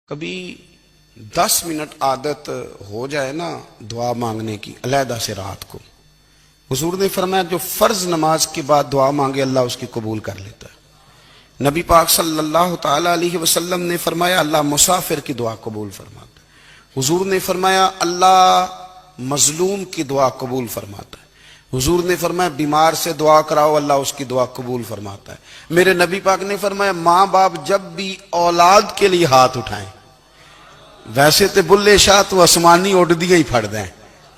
کبھی 10 منٹ عادت ہو جائے نا دعا مانگنے کی علیحدہ سے رات کو، حضور نے فرمایا جو فرض نماز کے بعد دعا مانگے اللہ اس کی قبول کر لیتا ہے۔ نبی پاک صلی اللہ تعالی علیہ وسلم نے فرمایا اللہ مسافر کی دعا قبول فرماتا ہے۔ حضور نے فرمایا اللہ مظلوم کی دعا قبول فرماتا ہے۔ حضور نے فرمایا بیمار سے دعا کراؤ اللہ اس کی دعا قبول فرماتا ہے۔ میرے نبی پاک نے فرمایا ماں باپ جب بھی اولاد کے لیے ہاتھ اٹھائیں، ویسے تے بلے شاہ تو آسمانی اڈ دیا ہی پھڑ دیں،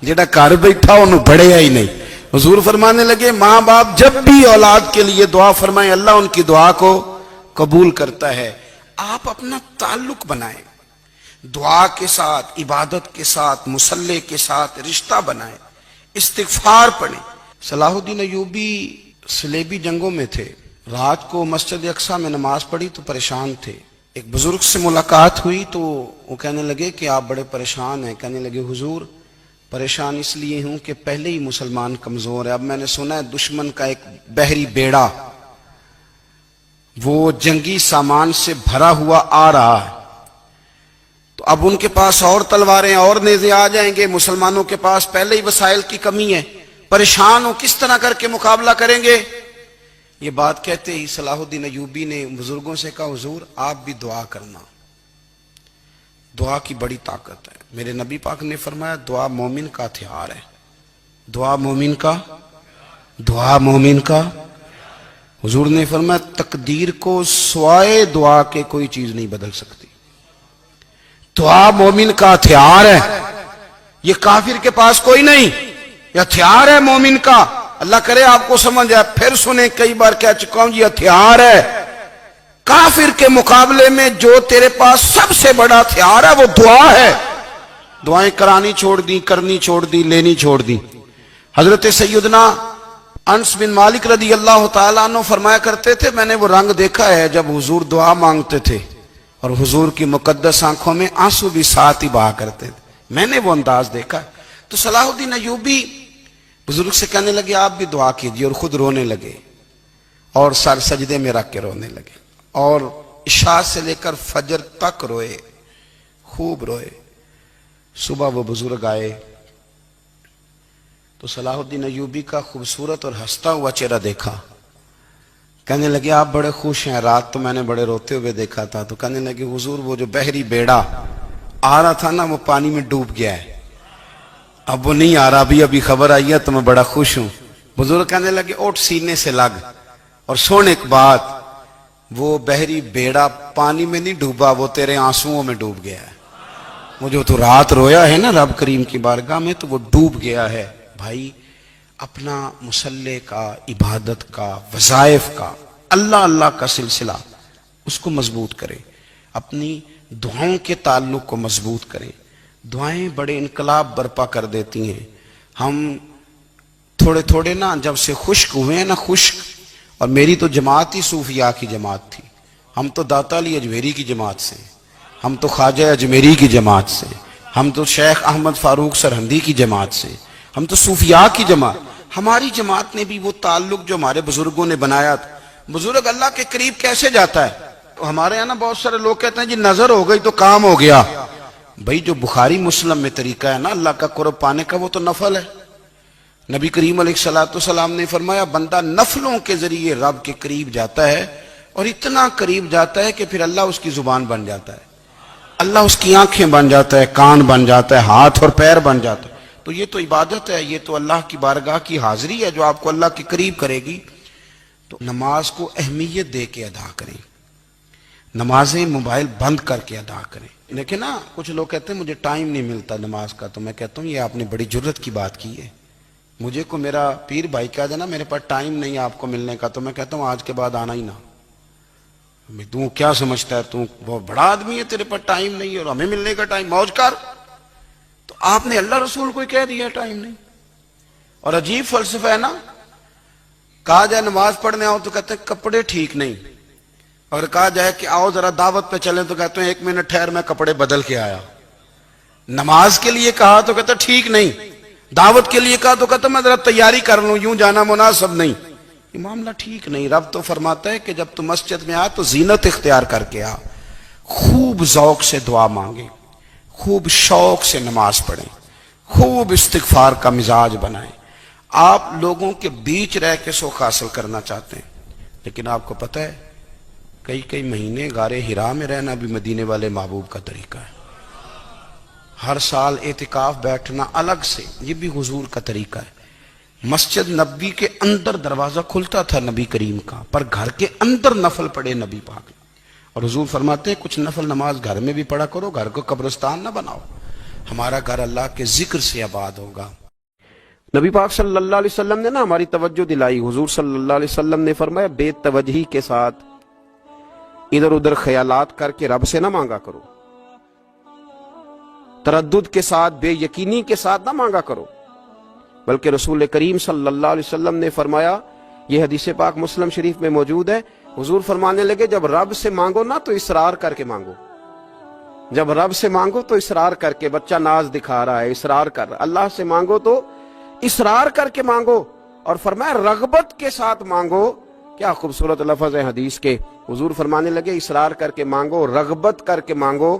جیڑا گھر بیٹھا انہوں بڑھیا ہی نہیں۔ حضور فرمانے لگے ماں باپ جب بھی اولاد کے لیے دعا فرمائیں اللہ ان کی دعا کو قبول کرتا ہے۔ آپ اپنا تعلق بنائیں، دعا کے ساتھ، عبادت کے ساتھ، مصلی کے ساتھ رشتہ بنائیں، استغفار پڑھیں۔ صلاح الدین ایوبی صلیبی جنگوں میں تھے، رات کو مسجد اقصی میں نماز پڑھی تو پریشان تھے۔ ایک بزرگ سے ملاقات ہوئی تو وہ کہنے لگے کہ آپ بڑے پریشان ہیں۔ کہنے لگے حضور پریشان اس لیے ہوں کہ پہلے ہی مسلمان کمزور ہے، اب میں نے سنا ہے دشمن کا ایک بحری بیڑا وہ جنگی سامان سے بھرا ہوا آ رہا ہے، تو اب ان کے پاس اور تلواریں اور نیزے آ جائیں گے، مسلمانوں کے پاس پہلے ہی وسائل کی کمی ہے، پریشان ہو کس طرح کر کے مقابلہ کریں گے۔ یہ بات کہتے ہی صلاح الدین ایوبی نے بزرگوں سے کہا حضور آپ بھی دعا کرنا، دعا کی بڑی طاقت ہے۔ میرے نبی پاک نے فرمایا دعا مومن کا ہتھیار ہے، دعا مومن کا، دعا مومن کا۔ حضور نے فرمایا تقدیر کو سوائے دعا کے کوئی چیز نہیں بدل سکتی، دعا مومن کا ہتھیار ہے، یہ کافر کے پاس کوئی نہیں، یہ ہتھیار ہے مومن کا۔ اللہ کرے آپ کو سمجھ آئے، پھر سنیں، کئی بار کہہ چکا ہوں یہ ہتھیار ہے۔ کافر کے مقابلے میں جو تیرے پاس سب سے بڑا ہتھیار ہے وہ دعا ہے۔ دعائیں کرانی چھوڑ دی، کرنی چھوڑ دی، لینی چھوڑ دی۔ حضرت سیدنا انس بن مالک رضی اللہ تعالیٰ عنہ فرمایا کرتے تھے میں نے وہ رنگ دیکھا ہے جب حضور دعا مانگتے تھے اور حضور کی مقدس آنکھوں میں آنسو بھی ساتھ ہی بہا کرتے تھے، میں نے وہ انداز دیکھا ہے۔ تو صلاح الدین ایوبی بزرگ سے کہنے لگے آپ بھی دعا کیجئے، اور خود رونے لگے اور سر سجدے میں رکھ کے رونے لگے، اور عشاء سے لے کر فجر تک روئے، خوب روئے۔ صبح وہ بزرگ آئے تو صلاح الدین ایوبی کا خوبصورت اور ہنستا ہوا چہرہ دیکھا، کہنے لگے آپ بڑے خوش ہیں، رات تو میں نے بڑے روتے ہوئے دیکھا تھا۔ تو کہنے لگے حضور وہ جو بحری بیڑا آ رہا تھا نا وہ پانی میں ڈوب گیا ہے، اب وہ نہیں آ رہا، ابھی خبر آئی ہے تو میں بڑا خوش ہوں۔ بزرگ کہنے لگے اٹھ سینے سے لگ، اور سن ایک بات، وہ بحری بیڑا پانی میں نہیں ڈوبا، وہ تیرے آنسوؤں میں ڈوب گیا ہے۔ وہ جو تو رات رویا ہے نا رب کریم کی بارگاہ میں تو وہ ڈوب گیا ہے۔ بھائی اپنا مصلی کا، عبادت کا، وظائف کا، اللہ اللہ کا سلسلہ اس کو مضبوط کریں، اپنی دعاؤں کے تعلق کو مضبوط کریں۔ دعائیں بڑے انقلاب برپا کر دیتی ہیں۔ ہم تھوڑے تھوڑے نا جب سے خشک ہوئے ہیں نا، خشک، اور میری تو جماعت ہی صوفیاء کی جماعت تھی، ہم تو داتا علی اجمیری کی جماعت سے، ہم تو خواجہ اجمیری کی جماعت سے، ہم تو شیخ احمد فاروق سرہندی کی جماعت سے، ہم تو صوفیاء کی جماعت۔ ہماری جماعت نے بھی وہ تعلق جو ہمارے بزرگوں نے بنایا تھا۔ بزرگ اللہ کے قریب کیسے جاتا ہے؟ ہمارے یہاں نا بہت سارے لوگ کہتے ہیں جی نظر ہو گئی تو کام ہو گیا۔ بھئی جو بخاری مسلم میں طریقہ ہے نا اللہ کا قرب پانے کا وہ تو نفل ہے۔ نبی کریم علیہ السلام نے فرمایا بندہ نفلوں کے ذریعے رب کے قریب جاتا ہے، اور اتنا قریب جاتا ہے کہ پھر اللہ اس کی زبان بن جاتا ہے، اللہ اس کی آنکھیں بن جاتا ہے، کان بن جاتا ہے، ہاتھ اور پیر بن جاتا ہے۔ تو یہ تو عبادت ہے، یہ تو اللہ کی بارگاہ کی حاضری ہے جو آپ کو اللہ کے قریب کرے گی۔ تو نماز کو اہمیت دے کے ادا کریں، نمازیں موبائل بند کر کے ادا کریں۔ لیکن نا کچھ لوگ کہتے ہیں مجھے ٹائم نہیں ملتا نماز کا، تو میں کہتا ہوں یہ آپ نے بڑی جرت کی بات کی ہے۔ مجھے کو میرا پیر بھائی کہا جائے نا میرے پاس ٹائم نہیں آپ کو ملنے کا، تو میں کہتا ہوں آج کے بعد آنا ہی نہ۔ تو کیا سمجھتا ہے تو وہ بڑا آدمی ہے، تیرے پاس ٹائم نہیں ہے اور ہمیں ملنے کا ٹائم، موج کر۔ تو آپ نے اللہ رسول کو کہہ دیا ٹائم نہیں، اور عجیب فلسفہ ہے نا۔ کہا جائے نماز پڑھنے آؤ تو کہتے ہیں کپڑے ٹھیک نہیں، اگر کہا جائے کہ آؤ ذرا دعوت پہ چلیں تو کہتے ہیں 1 منٹ ٹھہر میں کپڑے بدل کے آیا۔ نماز کے لیے کہا تو کہتے ہیں ٹھیک نہیں، دعوت کے لیے کہا تو کہتے ہیں میں ذرا تیاری کر لوں، یوں جانا مناسب نہیں۔ یہ معاملہ ٹھیک نہیں۔ رب تو فرماتا ہے کہ جب تو مسجد میں آ تو زینت اختیار کر کے آ، خوب ذوق سے دعا مانگیں، خوب شوق سے نماز پڑھیں، خوب استغفار کا مزاج بنائیں۔ آپ لوگوں کے بیچ رہ کے سوکھ حاصل کرنا چاہتے ہیں، لیکن آپ کو پتہ ہے کئی مہینے غار حرا میں رہنا بھی مدینے والے محبوب کا طریقہ ہے۔ ہر سال اعتکاف بیٹھنا الگ سے، یہ بھی حضور کا طریقہ ہے۔ مسجد نبی کے اندر دروازہ کھلتا تھا نبی کریم کا، پر گھر کے اندر نفل پڑے نبی پاک نے، اور حضور فرماتے ہیں کچھ نفل نماز گھر میں بھی پڑھا کرو، گھر کو قبرستان نہ بناؤ، ہمارا گھر اللہ کے ذکر سے آباد ہوگا۔ نبی پاک صلی اللہ علیہ وسلم نے نا ہماری توجہ دلائی۔ حضور صلی اللہ علیہ وسلم نے فرمایا بے توجہی کے ساتھ ادھر ادھر خیالات کر کے رب سے نہ مانگا کرو، تردد کے ساتھ بے یقینی کے ساتھ نہ مانگا کرو، بلکہ رسول کریم صلی اللہ علیہ وسلم نے فرمایا، یہ حدیث پاک مسلم شریف میں موجود ہے، حضور فرمانے لگے جب رب سے مانگو نا تو اصرار کر کے مانگو، جب رب سے مانگو تو اصرار کر کے، بچہ ناز دکھا رہا ہے اصرار کر رہا ہے، اللہ سے مانگو تو اصرار کر کے مانگو، اور فرمایا رغبت کے ساتھ مانگو۔ کیا خوبصورت لفظ ہے حدیث کے، حضور فرمانے لگے اصرار کر کے مانگو، رغبت کر کے مانگو۔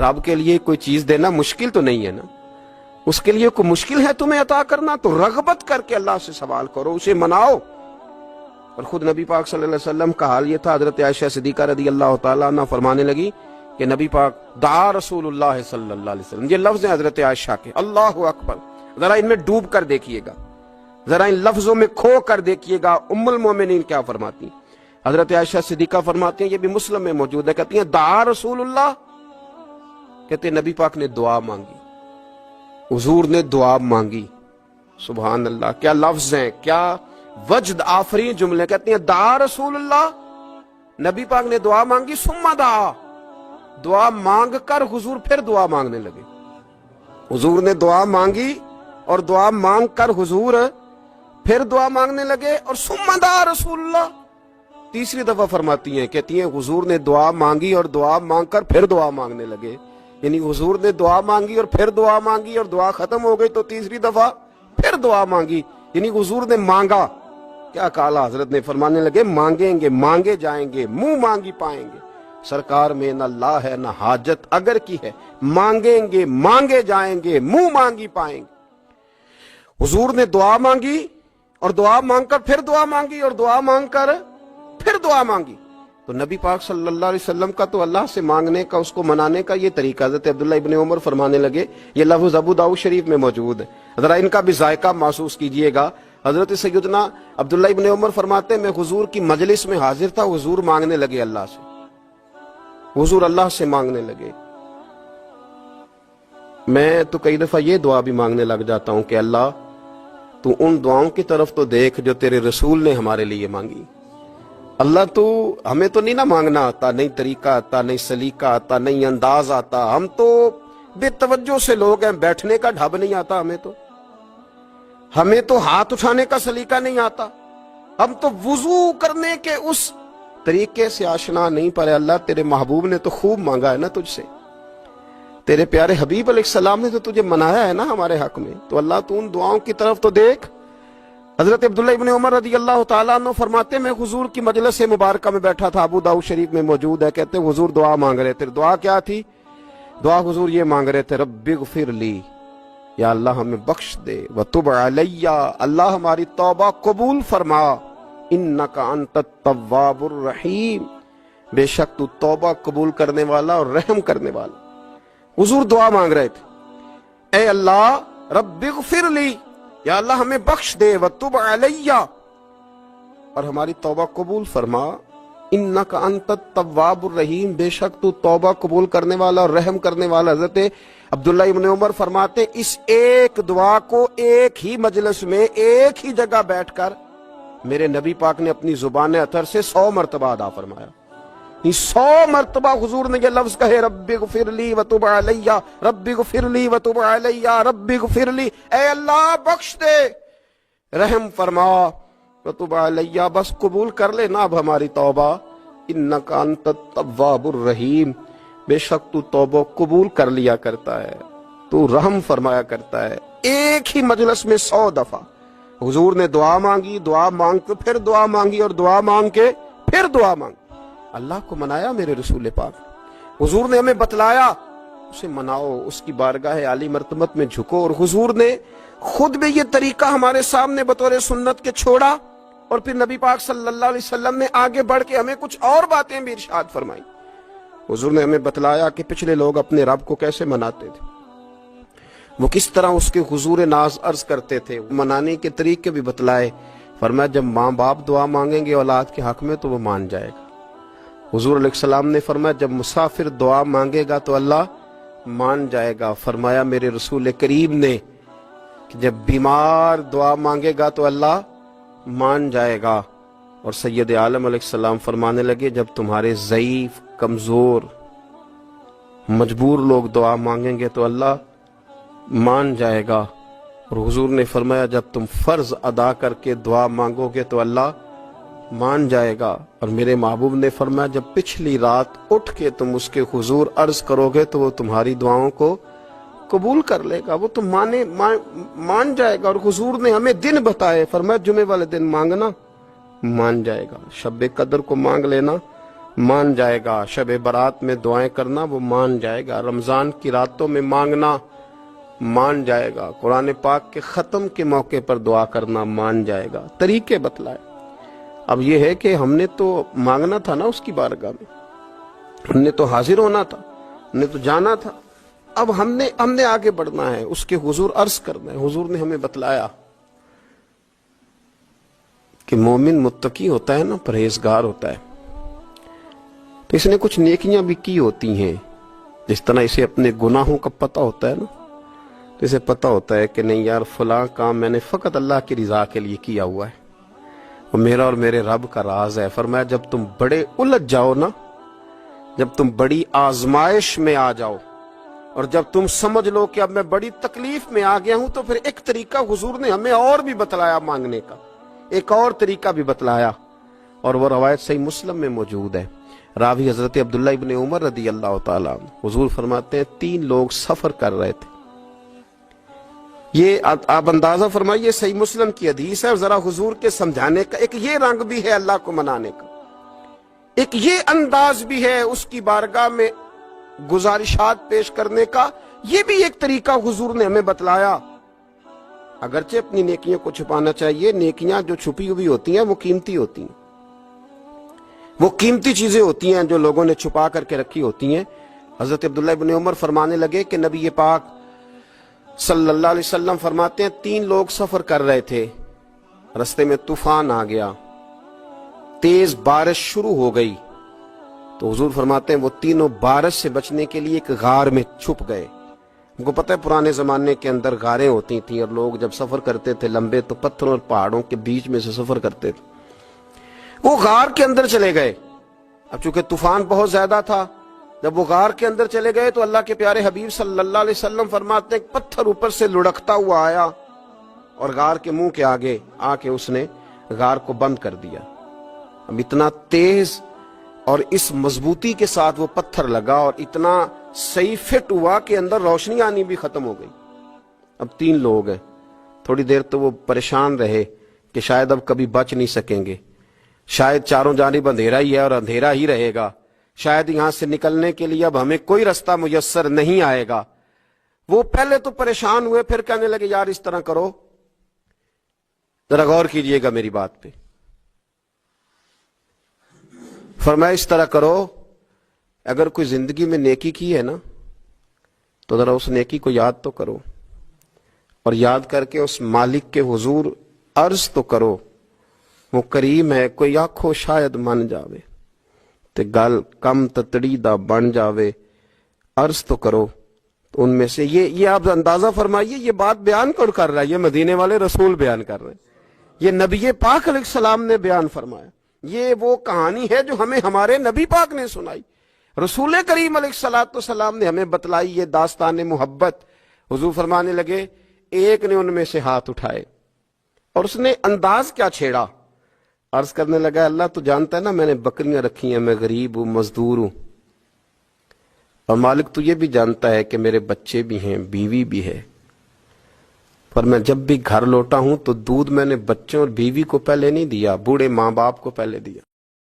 رب کے لیے کوئی چیز دینا مشکل تو نہیں ہے نا، اس کے لیے کوئی مشکل ہے تمہیں عطا کرنا، تو رغبت کر کے اللہ سے سوال کرو، اسے مناؤ۔ اور خود نبی پاک صلی اللہ علیہ وسلم کا حال یہ تھا، حضرت عائشہ صدیقہ رضی اللہ تعالیٰ عنہ فرمانے لگی کہ نبی پاک دعا رسول اللہ صلی اللہ علیہ وسلم، یہ لفظ ہیں حضرت عائشہ کے، اللہ اکبر، ذرا ان میں ڈوب کر دیکھیے گا، ذرا ان لفظوں میں کھو کر دیکھیے گا ام المومنین کیا فرماتی ہیں۔ حضرت عائشہ صدیقہ فرماتی ہیں، یہ بھی مسلم میں موجود ہے، کہتی ہیں دعا رسول اللہ، کہتے ہیں نبی پاک نے دعا مانگی، حضور نے دعا مانگی۔ سبحان اللہ، کیا لفظ ہیں، کیا وجد آفرین جملے، کہتے ہیں دعا رسول اللہ، نبی پاک نے دعا مانگی، ثم دعا، دعا مانگ کر حضور پھر دعا مانگنے لگے۔ حضور نے دعا مانگی اور دعا مانگ کر حضور پھر دعا مانگنے لگے، اور ثم دعا رسول اللہ، تیسری دفعہ فرماتی ہیں، کہتی ہیں حضور نے دعا مانگی اور دعا مانگ کر پھر دعا مانگنے لگے، یعنی حضور نے دعا مانگی اور پھر دعا مانگی، اور دعا ختم ہو گئی تو تیسری دفعہ پھر دعا مانگی، یعنی حضور نے مانگا۔ کیا کالا حضرت نے فرمانے لگے مانگیں گے مانگے جائیں گے، منہ مانگی پائیں گے، سرکار میں نہ لا ہے نہ حاجت اگر کی ہے، مانگیں گے مانگے جائیں گے، منہ مانگی پائیں گے۔ حضور نے دعا مانگی اور دعا مانگ کر پھر دعا مانگی، اور دعا مانگ کر پھر دعا مانگی۔ تو نبی پاک صلی اللہ علیہ وسلم کا تو اللہ سے مانگنے کا، اس کو منانے کا یہ طریقہ۔ حضرت عبداللہ ابن عمر فرمانے لگے، یہ لفظ ابو داؤد شریف میں موجود ہے، ذرا ان کا بھی ذائقہ محسوس کیجئے گا۔ حضرت سیدنا عبداللہ ابن عمر فرماتے ہیں میں حضور کی مجلس میں حاضر تھا، حضور مانگنے لگے اللہ سے، حضور اللہ سے مانگنے لگے۔ میں تو کئی دفعہ یہ دعا بھی مانگنے لگ جاتا ہوں کہ اللہ تو ان دعاؤں کی طرف تو دیکھ جو تیرے رسول نے ہمارے لیے مانگی۔ اللہ تو ہمیں تو نہیں نہ مانگنا آتا، نہیں طریقہ آتا، نہیں سلیقہ آتا، نہیں انداز آتا، ہم تو بے توجہ سے لوگ ہیں، بیٹھنے کا ڈھب نہیں آتا ہمیں تو ہاتھ اٹھانے کا سلیقہ نہیں آتا، ہم تو وضو کرنے کے اس طریقے سے آشنا نہیں، پر اللہ تیرے محبوب نے تو خوب مانگا ہے نا تجھ سے، تیرے پیارے حبیب علیہ السلام نے تو تجھے منایا ہے نا ہمارے حق میں، تو اللہ تو ان دعاؤں کی طرف تو دیکھ۔ حضرت عبداللہ ابن عمر رضی اللہ تعالیٰ عنہ فرماتے میں حضور کی مجلس مبارکہ میں بیٹھا تھا، ابو داؤد شریف میں موجود ہے، کہتے حضور دعا مانگ رہے تھے۔ دعا کیا تھی؟ دعا حضور یہ مانگ رہے تھے، رب اغفر لی، یا اللہ ہمیں بخش دے، وتب علی، اللہ ہماری توبہ قبول فرما، انک انت التواب الرحیم، بے شک تو توبہ قبول کرنے والا اور رحم کرنے والا۔ حضور دعا مانگ رہے تھے، اے اللہ رب اغفر لی، یا اللہ ہمیں بخش دے، وتب علی، اور ہماری توبہ قبول فرما، انک انت التواب الرحیم، بے شک تو توبہ قبول کرنے والا اور رحم کرنے والا۔ حضرت عبداللہ ابن عمر فرماتے اس ایک دعا کو ایک ہی مجلس میں ایک ہی جگہ بیٹھ کر میرے نبی پاک نے اپنی زبان اطہر سے 100 مرتبہ ادا فرمایا، 100 مرتبہ حضور نے یہ لفظ کہے، رب اغفر لی وتب علی، رب اغفر لی وتب علی، رب اغفر لی، اے اللہ بخش دے، رحم فرما، وتب علی، بس قبول کر لے نا اب ہماری توبہ، انک انت التواب الرحیم، بے شک تو توبہ قبول کر لیا کرتا ہے، تو رحم فرمایا کرتا ہے۔ ایک ہی مجلس میں 100 دفعہ حضور نے دعا مانگی، دعا مانگ کے پھر دعا مانگی، اور دعا مانگ کے پھر دعا مانگی، اللہ کو منایا میرے رسول پاک۔ حضور نے ہمیں بتلایا اسے مناؤ، اس کی بارگاہ عالی مرتبت میں جھکو، اور حضور نے خود بھی یہ طریقہ ہمارے سامنے بطور سنت کے چھوڑا، اور پھر نبی پاک صلی اللہ علیہ وسلم نے آگے بڑھ کے ہمیں کچھ اور باتیں بھی ارشاد فرمائی۔ حضور نے ہمیں بتلایا کہ پچھلے لوگ اپنے رب کو کیسے مناتے تھے، وہ کس طرح اس کے حضور ناز عرض کرتے تھے، منانے کے طریقے بھی بتلائے۔ فرمایا جب ماں باپ دعا مانگیں گے اولاد کے حق میں تو وہ مان جائے گا۔ حضور علیہ السلام نے فرمایا جب مسافر دعا مانگے گا تو اللہ مان جائے گا۔ فرمایا میرے رسول کریم نے کہ جب بیمار دعا مانگے گا تو اللہ مان جائے گا۔ اور سید عالم علیہ السلام فرمانے لگے جب تمہارے ضعیف، کمزور، مجبور لوگ دعا مانگیں گے تو اللہ مان جائے گا۔ اور حضور نے فرمایا جب تم فرض ادا کر کے دعا مانگو گے تو اللہ مان جائے گا۔ اور میرے محبوب نے فرمایا جب پچھلی رات اٹھ کے تم اس کے حضور عرض کرو گے تو وہ تمہاری دعاؤں کو قبول کر لے گا، وہ تم مان جائے گا۔ اور حضور نے ہمیں دن بتائے، فرمایا جمعے والے دن مانگنا مان جائے گا، شب قدر کو مانگ لینا مان جائے گا، شب برات میں دعائیں کرنا وہ مان جائے گا، رمضان کی راتوں میں مانگنا مان جائے گا، قرآن پاک کے ختم کے موقع پر دعا کرنا مان جائے گا۔ طریقے بتلائے۔ اب یہ ہے کہ ہم نے تو مانگنا تھا نا اس کی بارگاہ میں، ہم نے تو حاضر ہونا تھا، ہم نے تو جانا تھا، اب ہم نے آگے بڑھنا ہے، اس کے حضور عرض کرنا ہے۔ حضور نے ہمیں بتلایا کہ مومن متقی ہوتا ہے نا، پرہیزگار ہوتا ہے، تو اس نے کچھ نیکیاں بھی کی ہوتی ہیں، جس طرح اسے اپنے گناہوں کا پتہ ہوتا ہے نا، تو اسے پتہ ہوتا ہے کہ نہیں یار فلاں کام میں نے فقط اللہ کی رضا کے لیے کیا ہوا ہے، وہ میرا اور میرے رب کا راز ہے۔ فرمایا جب تم بڑے الجھ جاؤ نا، جب تم بڑی آزمائش میں آ جاؤ، اور جب تم سمجھ لو کہ اب میں بڑی تکلیف میں آ گیا ہوں، تو پھر ایک طریقہ حضور نے ہمیں اور بھی بتلایا مانگنے کا، ایک اور طریقہ بھی بتلایا، اور وہ روایت صحیح مسلم میں موجود ہے۔ راوی حضرت عبداللہ ابن عمر رضی اللہ تعالیٰ عنہ، حضور فرماتے ہیں 3 لوگ سفر کر رہے تھے، یہ آپ اندازہ فرمائیے صحیح مسلم کی حدیث ہے، اور ذرا حضور کے سمجھانے کا ایک یہ رنگ بھی ہے اللہ کو منانے کا، ایک یہ انداز بھی ہے اس کی بارگاہ میں گزارشات پیش کرنے کا، یہ بھی ایک طریقہ حضور نے ہمیں بتلایا۔ اگرچہ اپنی نیکیوں کو چھپانا چاہیے، نیکیاں جو چھپی ہوئی ہوتی ہیں وہ قیمتی ہوتی ہیں، وہ قیمتی چیزیں ہوتی ہیں جو لوگوں نے چھپا کر کے رکھی ہوتی ہیں۔ حضرت عبداللہ ابن عمر فرمانے لگے کہ نبی پاک صلی اللہ علیہ وسلم فرماتے ہیں 3 لوگ سفر کر رہے تھے، رستے میں طوفان آ گیا، تیز بارش شروع ہو گئی، تو حضور فرماتے ہیں وہ تینوں بارش سے بچنے کے لیے ایک غار میں چھپ گئے۔ ان کو پتہ ہے پرانے زمانے کے اندر غاریں ہوتی تھیں، اور لوگ جب سفر کرتے تھے لمبے تو پتھروں اور پہاڑوں کے بیچ میں سے سفر کرتے تھے، وہ غار کے اندر چلے گئے۔ اب چونکہ طوفان بہت زیادہ تھا، جب وہ غار کے اندر چلے گئے تو اللہ کے پیارے حبیب صلی اللہ علیہ وسلم فرماتے ہیں پتھر اوپر سے لڑکتا ہوا آیا اور غار کے منہ کے آگے آ کے اس نے غار کو بند کر دیا۔ اب اتنا تیز اور اس مضبوطی کے ساتھ وہ پتھر لگا، اور اتنا صحیح فٹ ہوا کہ اندر روشنی آنی بھی ختم ہو گئی۔ اب 3 لوگ ہیں، تھوڑی دیر تو وہ پریشان رہے کہ شاید اب کبھی بچ نہیں سکیں گے، شاید چاروں جانب اندھیرا ہی ہے اور اندھیرا ہی رہے گا، شاید یہاں سے نکلنے کے لیے اب ہمیں کوئی رستہ میسر نہیں آئے گا۔ وہ پہلے تو پریشان ہوئے، پھر کہنے لگے یار اس طرح کرو، ذرا غور کیجئے گا میری بات پہ۔ فرمایا اس طرح کرو، اگر کوئی زندگی میں نیکی کی ہے نا تو ذرا اس نیکی کو یاد تو کرو، اور یاد کر کے اس مالک کے حضور عرض تو کرو، وہ کریم ہے، کوئی آنکھو شاید من جاوے تے گل کم تتڑی دا بن جاوے، عرض تو کرو۔ تو ان میں سے یہ آپ اندازہ فرمائیے، یہ بات بیان کون کر رہا ہے؟ یہ مدینے والے رسول بیان کر رہے ہیں، یہ نبی پاک علیہ السلام نے بیان فرمایا، یہ وہ کہانی ہے جو ہمیں ہمارے نبی پاک نے سنائی، رسول کریم علیہ السلام نے ہمیں بتلائی، یہ داستان محبت۔ حضور فرمانے لگے ایک نے ان میں سے ہاتھ اٹھائے، اور اس نے انداز کیا چھیڑا، عرض کرنے لگا اللہ تو جانتا ہے نا میں نے بکریاں رکھی ہیں، میں غریب ہوں، مزدور ہوں، اور مالک تو یہ بھی جانتا ہے کہ میرے بچے بھی ہیں، بیوی بھی ہے، پر میں جب بھی گھر لوٹا ہوں تو دودھ میں نے بچوں اور بیوی کو پہلے نہیں دیا، بوڑھے ماں باپ کو پہلے دیا۔